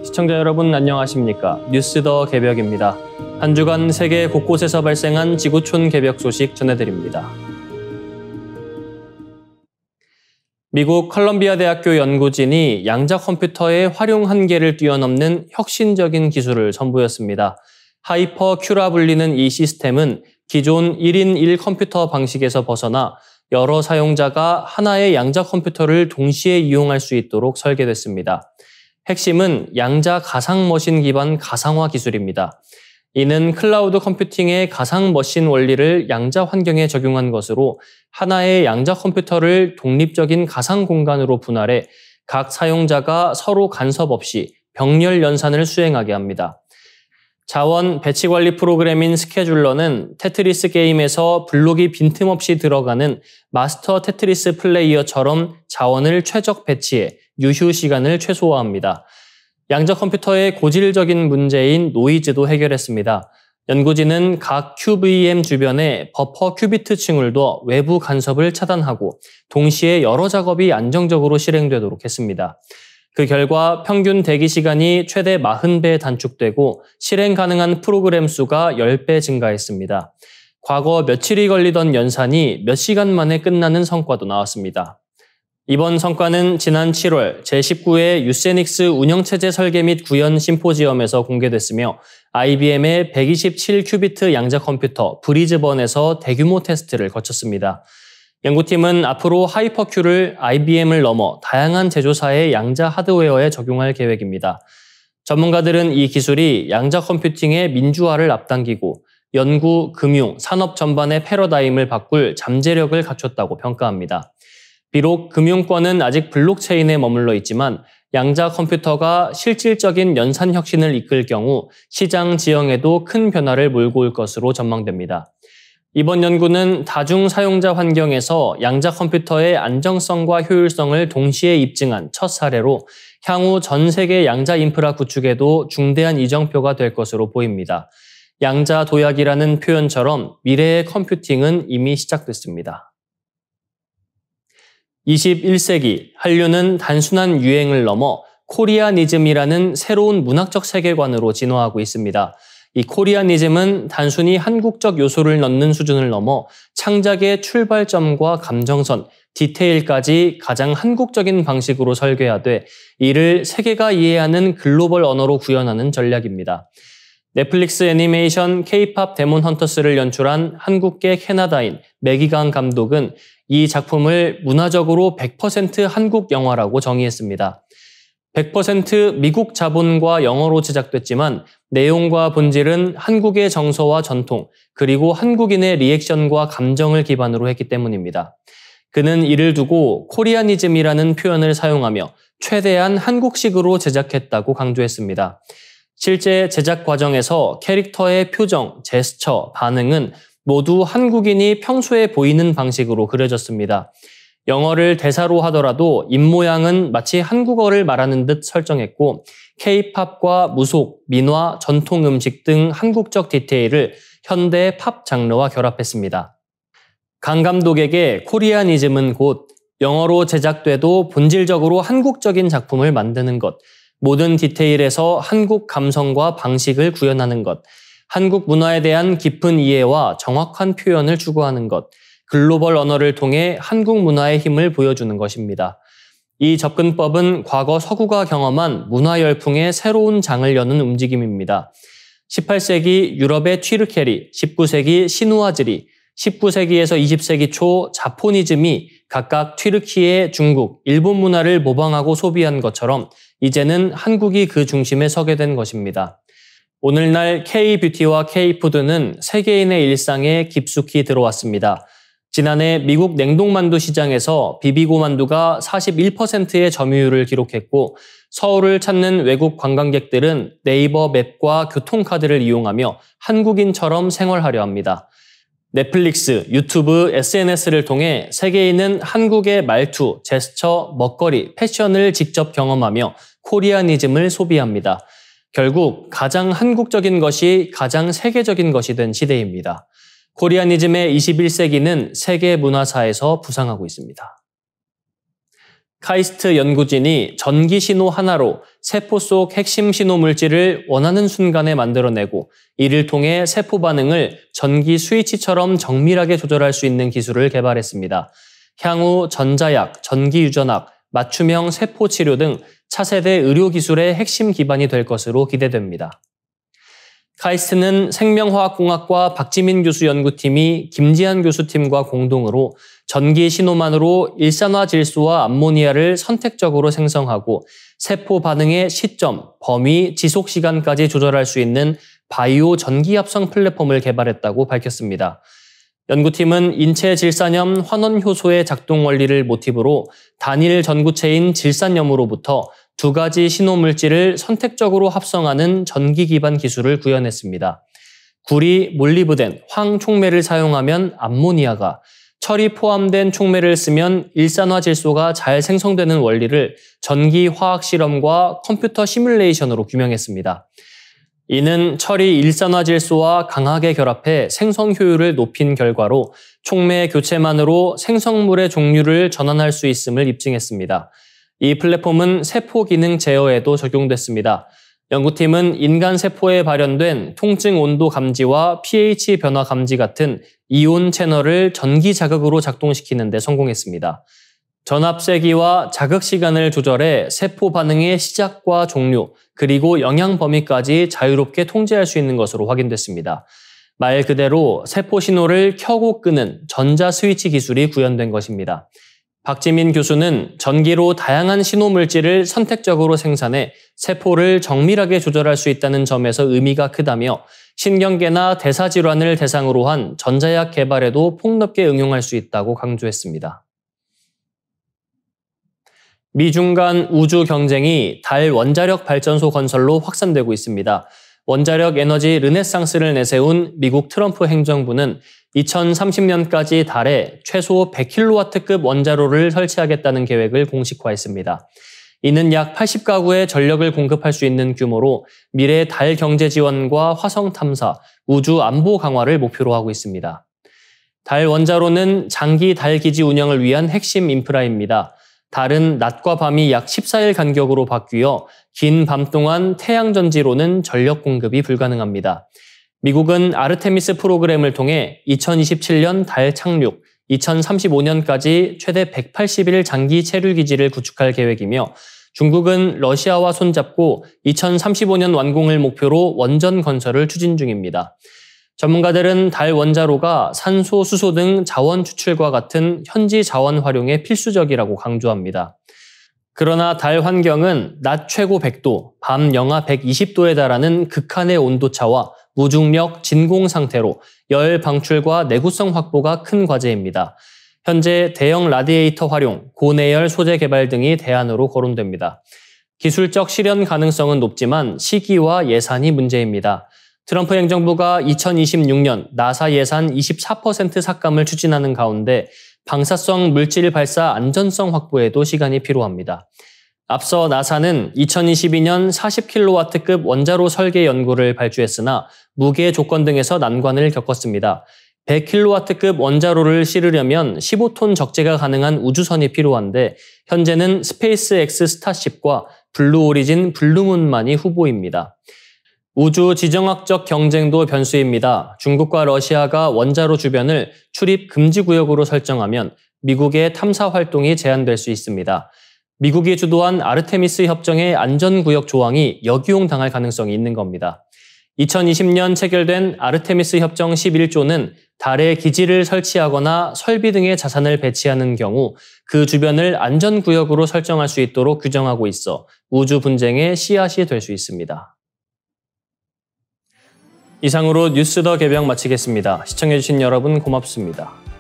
시청자 여러분 안녕하십니까? 뉴스 더 개벽입니다. 한 주간 세계 곳곳에서 발생한 지구촌 개벽 소식 전해드립니다. 미국 컬럼비아 대학교 연구진이 양자 컴퓨터의 활용 한계를 뛰어넘는 혁신적인 기술을 선보였습니다. 하이퍼큐라 불리는 이 시스템은 기존 1인 1 컴퓨터 방식에서 벗어나 여러 사용자가 하나의 양자 컴퓨터를 동시에 이용할 수 있도록 설계됐습니다. 핵심은 양자 가상 머신 기반 가상화 기술입니다. 이는 클라우드 컴퓨팅의 가상 머신 원리를 양자 환경에 적용한 것으로 하나의 양자 컴퓨터를 독립적인 가상 공간으로 분할해 각 사용자가 서로 간섭 없이 병렬 연산을 수행하게 합니다. 자원 배치 관리 프로그램인 스케줄러는 테트리스 게임에서 블록이 빈틈없이 들어가는 마스터 테트리스 플레이어처럼 자원을 최적 배치해 유휴 시간을 최소화합니다. 양자 컴퓨터의 고질적인 문제인 노이즈도 해결했습니다. 연구진은 각 QVM 주변에 버퍼 큐비트 층을 둬 외부 간섭을 차단하고 동시에 여러 작업이 안정적으로 실행되도록 했습니다. 그 결과 평균 대기 시간이 최대 40배 단축되고 실행 가능한 프로그램 수가 10배 증가했습니다. 과거 며칠이 걸리던 연산이 몇 시간 만에 끝나는 성과도 나왔습니다. 이번 성과는 지난 7월 제19회 유세닉스 운영체제 설계 및 구현 심포지엄에서 공개됐으며 IBM의 127큐비트 양자 컴퓨터 브리즈번에서 대규모 테스트를 거쳤습니다. 연구팀은 앞으로 하이퍼큐를 IBM을 넘어 다양한 제조사의 양자 하드웨어에 적용할 계획입니다. 전문가들은 이 기술이 양자 컴퓨팅의 민주화를 앞당기고 연구, 금융, 산업 전반의 패러다임을 바꿀 잠재력을 갖췄다고 평가합니다. 비록 금융권은 아직 블록체인에 머물러 있지만 양자 컴퓨터가 실질적인 연산 혁신을 이끌 경우 시장 지형에도 큰 변화를 몰고 올 것으로 전망됩니다. 이번 연구는 다중 사용자 환경에서 양자 컴퓨터의 안정성과 효율성을 동시에 입증한 첫 사례로 향후 전 세계 양자 인프라 구축에도 중대한 이정표가 될 것으로 보입니다. 양자 도약이라는 표현처럼 미래의 컴퓨팅은 이미 시작됐습니다. 21세기 한류는 단순한 유행을 넘어 코리아니즘이라는 새로운 문학적 세계관으로 진화하고 있습니다. 이 코리아니즘은 단순히 한국적 요소를 넣는 수준을 넘어 창작의 출발점과 감정선, 디테일까지 가장 한국적인 방식으로 설계하되 이를 세계가 이해하는 글로벌 언어로 구현하는 전략입니다. 넷플릭스 애니메이션 K-팝 데몬 헌터스를 연출한 한국계 캐나다인 매기강 감독은 이 작품을 문화적으로 100% 한국 영화라고 정의했습니다. 100% 미국 자본과 영어로 제작됐지만 내용과 본질은 한국의 정서와 전통, 그리고 한국인의 리액션과 감정을 기반으로 했기 때문입니다. 그는 이를 두고 코리아니즘이라는 표현을 사용하며 최대한 한국식으로 제작했다고 강조했습니다. 실제 제작 과정에서 캐릭터의 표정, 제스처, 반응은 모두 한국인이 평소에 보이는 방식으로 그려졌습니다. 영어를 대사로 하더라도 입모양은 마치 한국어를 말하는 듯 설정했고 K-팝과 무속, 민화, 전통 음식 등 한국적 디테일을 현대 팝 장르와 결합했습니다. 강 감독에게 코리아니즘은 곧 영어로 제작돼도 본질적으로 한국적인 작품을 만드는 것, 모든 디테일에서 한국 감성과 방식을 구현하는 것, 한국 문화에 대한 깊은 이해와 정확한 표현을 추구하는 것, 글로벌 언어를 통해 한국 문화의 힘을 보여주는 것입니다. 이 접근법은 과거 서구가 경험한 문화 열풍의 새로운 장을 여는 움직임입니다. 18세기 유럽의 튀르케리, 19세기 시누아즈리, 19세기에서 20세기 초 자포니즘이 각각 튀르키예, 중국, 일본 문화를 모방하고 소비한 것처럼 이제는 한국이 그 중심에 서게 된 것입니다. 오늘날 K-뷰티와 K-푸드는 세계인의 일상에 깊숙이 들어왔습니다. 지난해 미국 냉동만두 시장에서 비비고 만두가 41%의 점유율을 기록했고 서울을 찾는 외국 관광객들은 네이버 맵과 교통카드를 이용하며 한국인처럼 생활하려 합니다. 넷플릭스, 유튜브, SNS를 통해 세계인은 한국의 말투, 제스처, 먹거리, 패션을 직접 경험하며 코리아니즘을 소비합니다. 결국 가장 한국적인 것이 가장 세계적인 것이 된 시대입니다. 코리아니즘의 21세기는 세계 문화사에서 부상하고 있습니다. 카이스트 연구진이 전기 신호 하나로 세포 속 핵심 신호 물질을 원하는 순간에 만들어내고 이를 통해 세포 반응을 전기 스위치처럼 정밀하게 조절할 수 있는 기술을 개발했습니다. 향후 전자약, 전기유전학, 맞춤형 세포 치료 등 차세대 의료 기술의 핵심 기반이 될 것으로 기대됩니다. 카이스트는 생명화학공학과 박지민 교수 연구팀이 김지한 교수팀과 공동으로 전기 신호만으로 일산화 질소와 암모니아를 선택적으로 생성하고 세포 반응의 시점, 범위, 지속 시간까지 조절할 수 있는 바이오 전기합성 플랫폼을 개발했다고 밝혔습니다. 연구팀은 인체 질산염 환원 효소의 작동 원리를 모티브로 단일 전구체인 질산염으로부터 2가지 신호 물질을 선택적으로 합성하는 전기 기반 기술을 구현했습니다. 구리, 몰리브덴, 황 촉매를 사용하면 암모니아가, 철이 포함된 촉매를 쓰면 일산화 질소가 잘 생성되는 원리를 전기 화학 실험과 컴퓨터 시뮬레이션으로 규명했습니다. 이는 철이 일산화 질소와 강하게 결합해 생성 효율을 높인 결과로 촉매 교체만으로 생성물의 종류를 전환할 수 있음을 입증했습니다. 이 플랫폼은 세포 기능 제어에도 적용됐습니다. 연구팀은 인간 세포에 발현된 통증 온도 감지와 pH 변화 감지 같은 이온 채널을 전기 자극으로 작동시키는 데 성공했습니다. 전압 세기와 자극 시간을 조절해 세포 반응의 시작과 종료, 그리고 영향 범위까지 자유롭게 통제할 수 있는 것으로 확인됐습니다. 말 그대로 세포 신호를 켜고 끄는 전자 스위치 기술이 구현된 것입니다. 박지민 교수는 전기로 다양한 신호 물질을 선택적으로 생산해 세포를 정밀하게 조절할 수 있다는 점에서 의미가 크다며 신경계나 대사질환을 대상으로 한 전자약 개발에도 폭넓게 응용할 수 있다고 강조했습니다. 미중 간 우주 경쟁이 달 원자력 발전소 건설로 확산되고 있습니다. 원자력 에너지 르네상스를 내세운 미국 트럼프 행정부는 2030년까지 달에 최소 100kW급 원자로를 설치하겠다는 계획을 공식화했습니다. 이는 약 80가구의 전력을 공급할 수 있는 규모로 미래 달 경제 지원과 화성 탐사, 우주 안보 강화를 목표로 하고 있습니다. 달 원자로는 장기 달 기지 운영을 위한 핵심 인프라입니다. 달은 낮과 밤이 약 14일 간격으로 바뀌어 긴 밤 동안 태양 전지로는 전력 공급이 불가능합니다. 미국은 아르테미스 프로그램을 통해 2027년 달 착륙, 2035년까지 최대 180일 장기 체류 기지를 구축할 계획이며 중국은 러시아와 손잡고 2035년 완공을 목표로 원전 건설을 추진 중입니다. 전문가들은 달 원자로가 산소, 수소 등 자원 추출과 같은 현지 자원 활용에 필수적이라고 강조합니다. 그러나 달 환경은 낮 최고 100도, 밤 영하 120도에 달하는 극한의 온도차와 무중력, 진공 상태로 열 방출과 내구성 확보가 큰 과제입니다. 현재 대형 라디에이터 활용, 고내열 소재 개발 등이 대안으로 거론됩니다. 기술적 실현 가능성은 높지만 시기와 예산이 문제입니다. 트럼프 행정부가 2026년 나사 예산 24% 삭감을 추진하는 가운데 방사성 물질 발사 안전성 확보에도 시간이 필요합니다. 앞서 나사는 2022년 40kW급 원자로 설계 연구를 발주했으나 무게 조건 등에서 난관을 겪었습니다. 100kW급 원자로를 실으려면 15톤 적재가 가능한 우주선이 필요한데 현재는 스페이스X 스타쉽과 블루 오리진 블루문만이 후보입니다. 우주 지정학적 경쟁도 변수입니다. 중국과 러시아가 원자로 주변을 출입 금지 구역으로 설정하면 미국의 탐사 활동이 제한될 수 있습니다. 미국이 주도한 아르테미스 협정의 안전구역 조항이 역이용당할 가능성이 있는 겁니다. 2020년 체결된 아르테미스 협정 11조는 달에 기지를 설치하거나 설비 등의 자산을 배치하는 경우 그 주변을 안전구역으로 설정할 수 있도록 규정하고 있어 우주 분쟁의 씨앗이 될 수 있습니다. 이상으로 뉴스 더 개병 마치겠습니다. 시청해주신 여러분 고맙습니다.